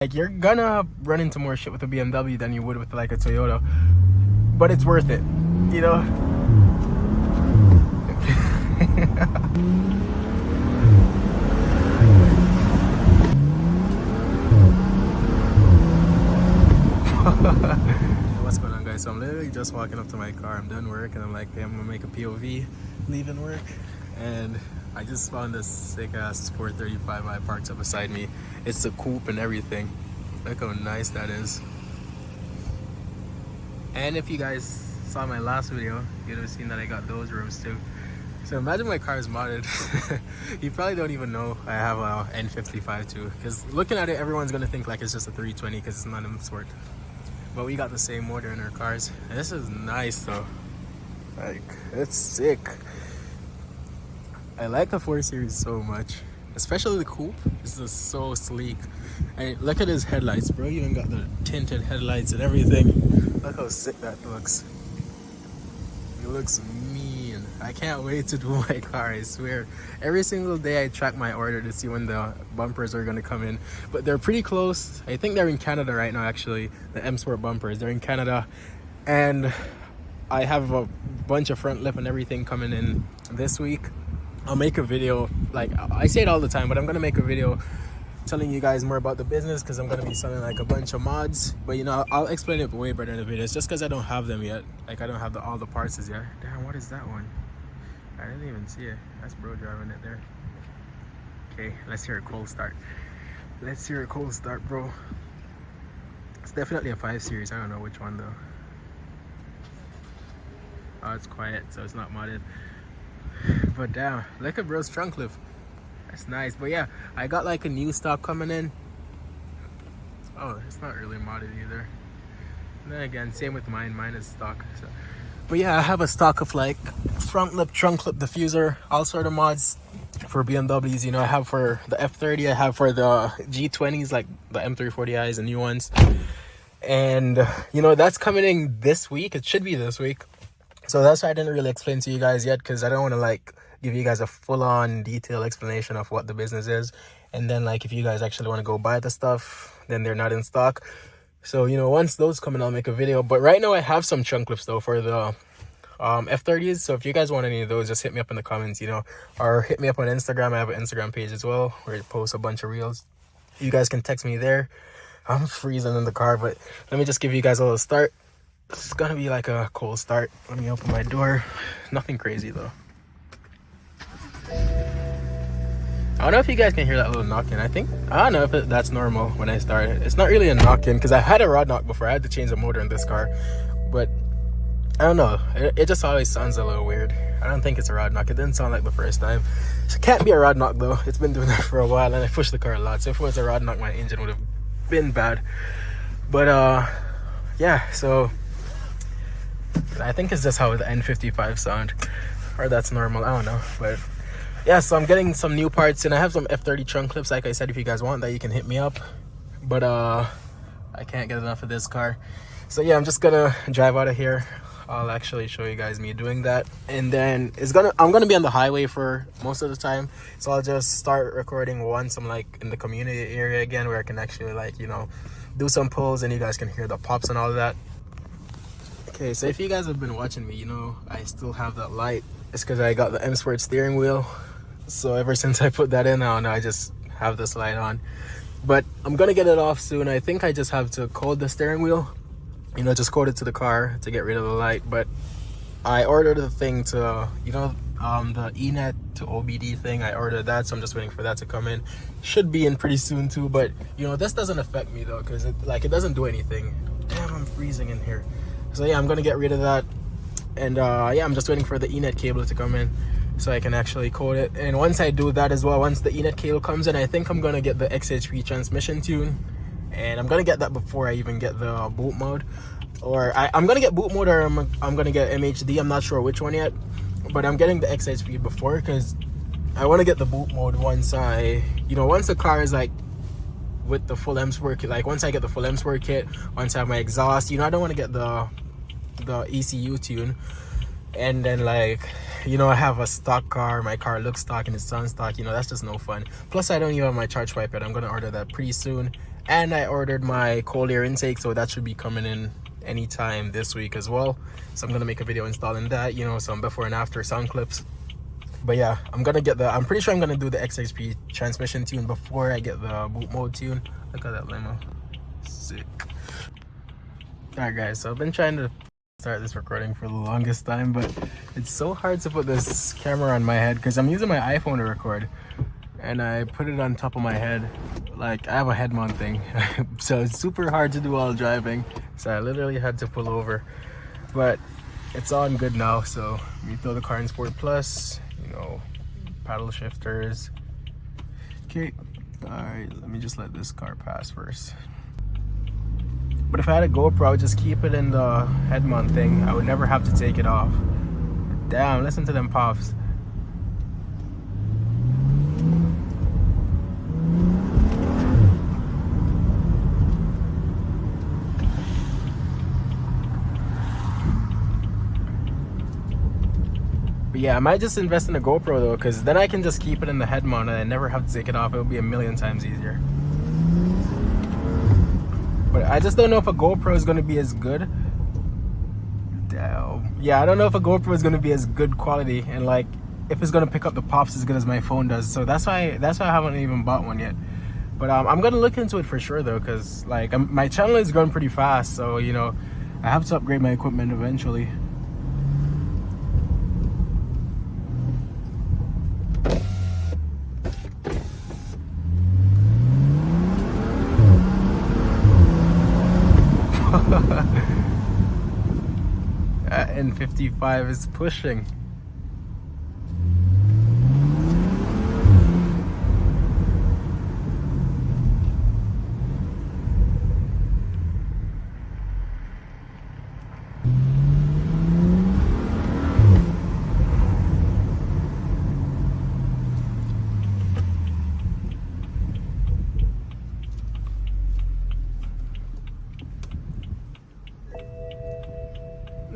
Like, you're gonna run into more shit with a BMW than you would with like a Toyota, but it's worth it, you know. What's going on, guys? So I'm literally just walking up to my car. I'm done work and I'm like, okay, I'm gonna make a POV leaving work, and I just found this sick ass 435i parked up beside me. It's a coupe and everything. Look how nice that is. And if you guys saw my last video, you'd have seen that I got those rooms too. So imagine my car is modded. You probably don't even know I have a N55 too, because looking at it, everyone's gonna think like it's just a 320 because it's not M Sport. But we got the same motor in our cars. And this is nice though. Like, it's sick. I like the 4 Series so much, especially the coupe. This is so sleek. And look at his headlights, bro. You even got the tinted headlights and everything. Look how sick that looks. It looks mean. I can't wait to do my car, I swear. Every single day I track my order to see when the bumpers are gonna come in. But they're pretty close. I think they're in Canada right now, actually. The M Sport bumpers, they're in Canada. And I have a bunch of front lip and everything coming in this week. I'll make a video, like I say it all the time, but I'm gonna make a video telling you guys more about the business, because I'm gonna be selling like a bunch of mods. But you know, I'll explain it way better in the video. It's just because I don't have them yet. Like, I don't have all the parts yet. Damn, what is that one? I didn't even see it. That's bro driving it there. Okay, let's hear a cold start. Let's hear a cold start, bro. It's definitely a 5 Series. I don't know which one though. Oh, it's quiet, so it's not modded. But damn, look at bro's trunk lift. That's nice. But yeah, I got like a new stock coming in. Oh, it's not really modded either. And then again, same with mine. Mine is stock. So. But yeah, I have a stock of like front lip, trunk lip, diffuser, all sort of mods for BMWs. You know, I have for the F30, I have for the G20s, like the M340is, the new ones. And you know, that's coming in this week. It should be this week. So that's why I didn't really explain to you guys yet, because I don't want to like give you guys a full-on detailed explanation of what the business is. And then like if you guys actually want to go buy the stuff, then they're not in stock. So, you know, once those come in, I'll make a video. But right now I have some trunk clips though for the F30s. So if you guys want any of those, just hit me up in the comments, you know, or hit me up on Instagram. I have an Instagram page as well where I post a bunch of reels. You guys can text me there. I'm freezing in the car, but let me just give you guys a little start. It's gonna be like a cold start. Let me open my door. Nothing crazy though. I don't know if you guys can hear that little knocking. I don't know if that's normal when I start. It's not really a knocking, because I had a rod knock before. I had to change the motor in this car, but I don't know. It just always sounds a little weird. I don't think it's a rod knock. It didn't sound like the first time. It can't be a rod knock though. It's been doing that for a while, and I pushed the car a lot. So if it was a rod knock, my engine would have been bad. But yeah. So I think it's just how the N55 sound, or that's normal. I don't know, but yeah. So I'm getting some new parts, and I have some F30 trunk clips. Like I said, if you guys want that, you can hit me up. But I can't get enough of this car. So yeah, I'm just gonna drive out of here. I'll actually show you guys me doing that, and then I'm gonna be on the highway for most of the time. So I'll just start recording once I'm like in the community area again, where I can actually like, you know, do some pulls and you guys can hear the pops and all of that. Okay, so if you guys have been watching me, you know I still have that light. It's because I got the M Sport steering wheel. So ever since I put that in, I don't know, I just have this light on. But I'm gonna get it off soon. I think I just have to code the steering wheel. You know, just code it to the car to get rid of the light. But I ordered the thing to, you know, the ENET to OBD thing. I ordered that, so I'm just waiting for that to come in. Should be in pretty soon too. But you know, this doesn't affect me though, because it doesn't do anything. Damn, I'm freezing in here. So yeah, I'm gonna get rid of that, and yeah, I'm just waiting for the ENET cable to come in so I can actually code it. And once I do that as well, once the ENET cable comes in, I think I'm gonna get the XHP transmission tune, and I'm gonna get that before I even get the boot mode. Or I'm gonna get boot mode, or I'm gonna get MHD. I'm not sure which one yet, but I'm getting the XHP before, because I want to get the boot mode once once the car is like with the full M Sport kit. Like once I get the full M Sport kit, once I have my exhaust, you know, I don't want to get the ECU tune, and then like, you know, I have a stock car, my car looks stock and it's on stock. You know, that's just no fun. Plus I don't even have my charge pipe yet. I'm gonna order that pretty soon, And I ordered my cold air intake, so that should be coming in anytime this week as well. So I'm gonna make a video installing that, you know, some before and after sound clips. But yeah, I'm pretty sure I'm gonna do the XXP transmission tune before I get the boot mode tune. Look at that limo, sick. All right guys, so I've been trying to start this recording for the longest time, but it's so hard to put this camera on my head because I'm using my iPhone to record, and I put it on top of my head. Like, I have a head mount thing, so it's super hard to do while driving, so I literally had to pull over. But it's on good now, so we throw the car in Sport Plus, you know, paddle shifters. Okay, all right, let me just let this car pass first. But if I had a GoPro, I would just keep it in the head mount thing. I would never have to take it off. Damn, listen to them pops. But yeah, I might just invest in a GoPro though, because then I can just keep it in the head mount and I never have to take it off. It would be a million times easier. But I just don't know if a GoPro is going to be as good. Damn. Yeah, I don't know if a GoPro is going to be as good quality, and like if it's going to pick up the pops as good as my phone does. So that's why I haven't even bought one yet. But I'm going to look into it for sure though, because like my channel is growing pretty fast, so you know, I have to upgrade my equipment eventually. N55 is pushing.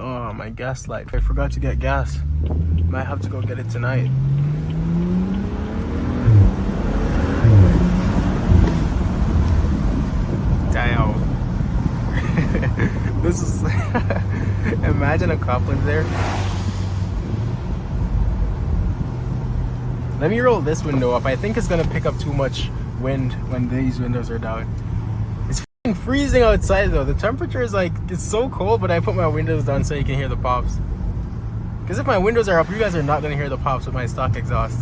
Oh, my gas light. I forgot to get gas. Might have to go get it tonight. Damn. This is... Imagine a cop was there. Let me roll this window up. I think it's gonna pick up too much wind when these windows are down. It's freezing outside though. The temperature is like, it's so cold, but I put my windows down so you can hear the pops. Because if my windows are up, you guys are not going to hear the pops with my stock exhaust.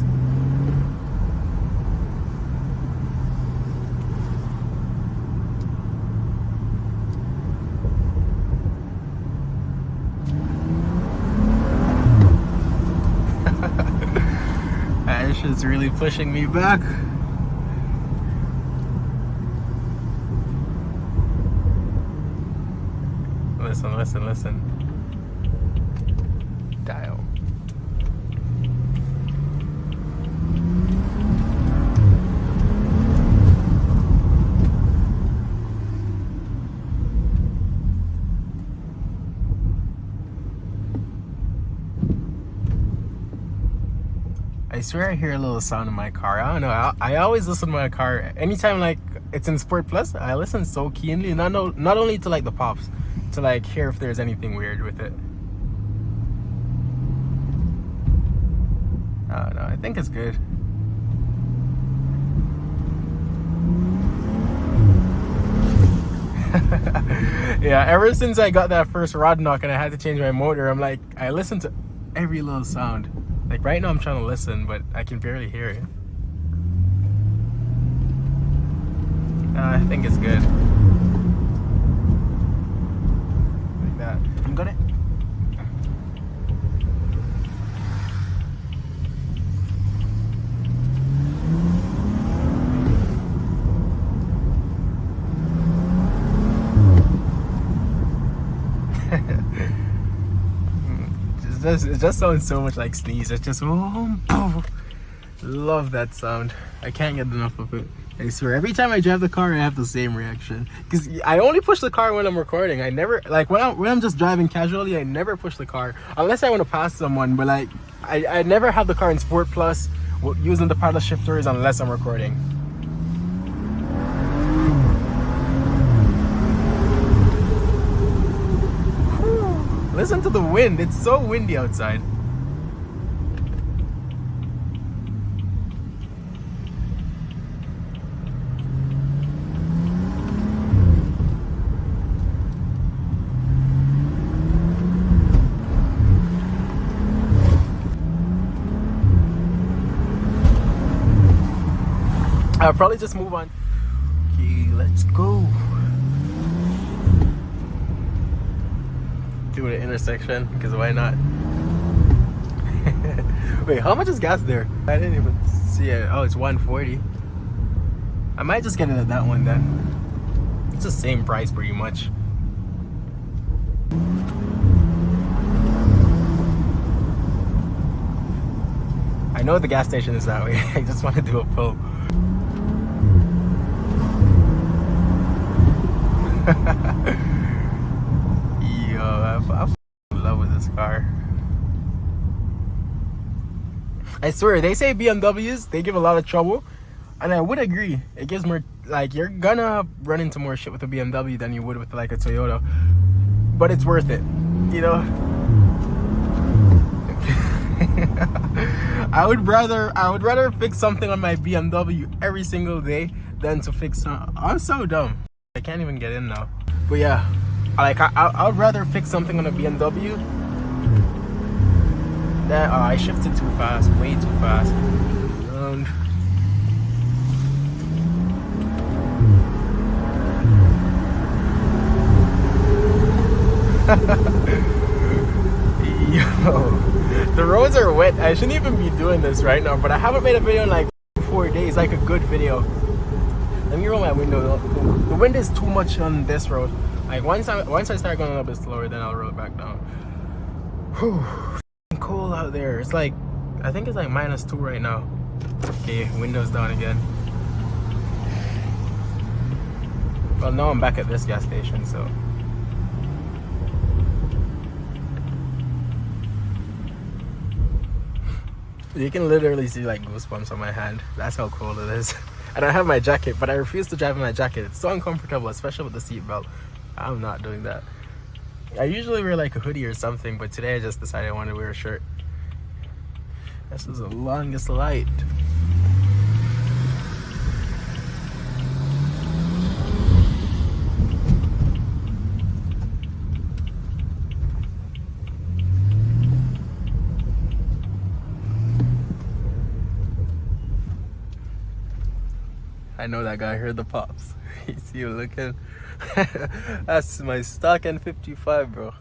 That shit's really pushing me back. Listen. Dial. I swear I hear a little sound in my car. I don't know. I always listen to my car anytime like it's in Sport Plus. I listen so keenly, not only to like the pops, to like hear if there's anything weird with it. I don't know, I think it's good. Yeah, ever since I got that first rod knock and I had to change my motor, I'm like, I listen to every little sound. Like right now I'm trying to listen, but I can barely hear it. I think it's good. I'm gonna... it just sounds so much like sneeze. It's just... Love that sound. I can't get enough of it. I swear, every time I drive the car, I have the same reaction. Because I only push the car when I'm recording. I never, like, when I'm just driving casually, I never push the car. Unless I want to pass someone, but, like, I never have the car in Sport Plus using the paddle shifters unless I'm recording. listen to the wind. It's so windy outside. I'll probably just move on. Okay, let's go. Do the intersection, because why not? Wait, how much is gas there? I didn't even see it. Oh, it's 140. I might just get it at that one then. It's the same price pretty much. I know the gas station is that way. I just want to do a pull. Yo, I'm in love with this car. I swear, they say BMWs, they give a lot of trouble. And I would agree. It gives more, like, you're gonna run into more shit with a BMW than you would with like a Toyota. But it's worth it, you know? I would rather fix something on my BMW every single day than to fix some. I'm so dumb. I can't even get in now. But yeah, like I would rather fix something on a BMW. That I shifted too fast, way too fast. Yo, the roads are wet. I shouldn't even be doing this right now, but I haven't made a video in like 4 days, like a good video. Let me roll my window. The wind is too much on this road. Like once I start going a little bit slower, then I'll roll it back down. Whew, cold out there. It's like, I think it's like -2 right now. Okay, windows down again. Well, now I'm back at this gas station, so. You can literally see like goosebumps on my hand. That's how cold it is. And I have my jacket, but I refuse to drive in my jacket. It's so uncomfortable, especially with the seatbelt. I'm not doing that. I usually wear like a hoodie or something, but today I just decided I wanted to wear a shirt. This is the longest light. I know that guy heard the pops. You see you looking? That's my stock N55, bro.